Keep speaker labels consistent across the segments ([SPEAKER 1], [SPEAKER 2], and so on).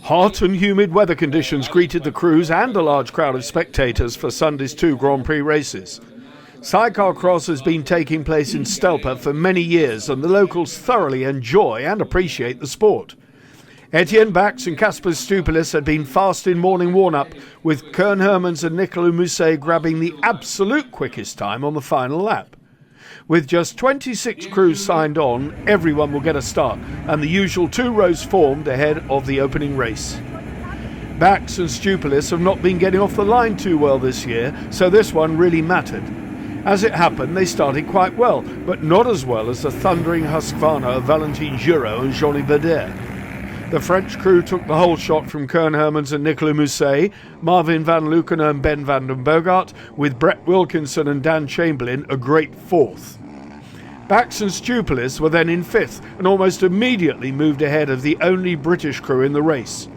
[SPEAKER 1] Hot and humid weather conditions greeted the crews and a large crowd of spectators for Sunday's 2 Grand Prix races. Sidecarcross has been taking place in Stelpe for many years, and the locals thoroughly enjoy and appreciate the sport. Etienne Bax and Casper Stupelis had been fast in morning warm-up, with Koen Hermans and Nicolas Mousset grabbing the absolute quickest time on the final lap. With just 26 crews signed on, everyone will get a start, and the usual 2 rows formed ahead of the opening race. Bax and Stupelis have not been getting off the line too well this year, so this one really mattered. As it happened, they started quite well, but not as well as the thundering Husqvarna of Valentin Giraud and Johnny Badair. The French crew took the whole shot from Koen Hermans and Nicolas Mousset, Marvin van Leeuwen and Ben van den Bogart, with Brett Wilkinson and Dan Chamberlain a great 4th. Bax and Stupelis were then in 5th and almost immediately moved ahead of the only British crew in the race.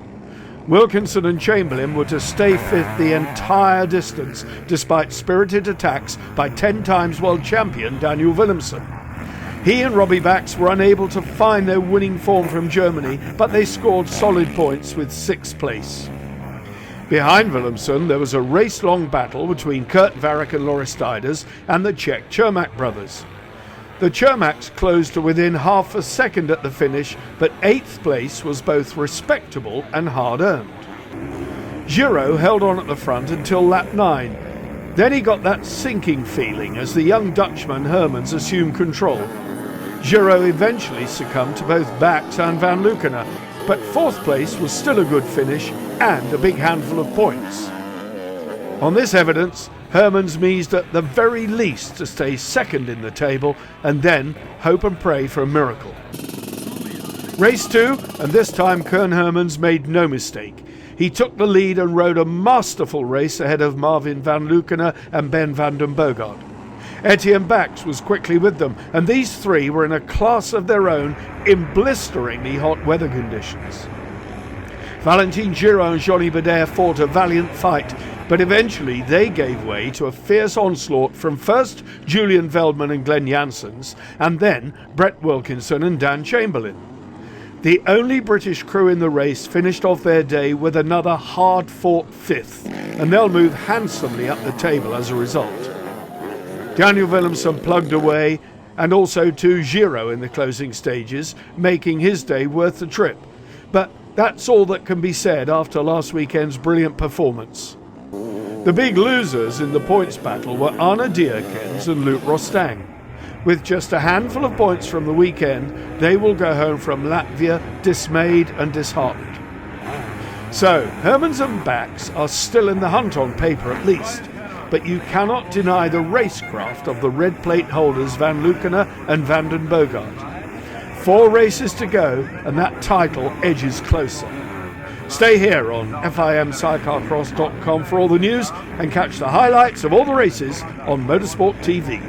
[SPEAKER 1] Wilkinson and Chamberlain were to stay 5th the entire distance, despite spirited attacks by 10 times world champion Daniel Willems. He and Robbie Bax were unable to find their winning form from Germany, but they scored solid points with 6th place. Behind Willems, there was a race-long battle between Kurt Varrick and Loris Dijders and the Czech Čermák brothers. The Čermáks closed to within half a second at the finish, but 8th place was both respectable and hard-earned. Giraud held on at the front until lap 9. Then he got that sinking feeling as the young Dutchman Hermans assumed control. Giraud eventually succumbed to both Bax and Van Leeuwen, but 4th place was still a good finish and a big handful of points. On this evidence, Hermans meased at the very least to stay 2nd in the table and then hope and pray for a miracle. Race 2, and this time Koen Hermans made no mistake. He took the lead and rode a masterful race ahead of Marvin van Leeuwen and Ben van den Bogart. Etienne Bax was quickly with them, and these 3 were in a class of their own in blisteringly hot weather conditions. Valentin Giraud and Johnny Badair fought a valiant fight, but eventually they gave way to a fierce onslaught from first Julian Veldman and Glenn Janssens, and then Brett Wilkinson and Dan Chamberlain. The only British crew in the race finished off their day with another hard-fought 5th, and they'll move handsomely up the table as a result. Daniel Willems plugged away, and also to Giraud in the closing stages, making his day worth the trip. But that's all that can be said after last weekend's brilliant performance. The big losers in the points battle were Arne Dierkens and Luc Rostang. With just a handful of points from the weekend, they will go home from Latvia dismayed and disheartened. So, Hermans and Bax are still in the hunt on paper at least, but you cannot deny the racecraft of the red plate holders Van Leeuwen and Van den Bogart. 4 races to go, and that title edges closer. Stay here on FIMSidecarcross.com for all the news and catch the highlights of all the races on Motorsport TV.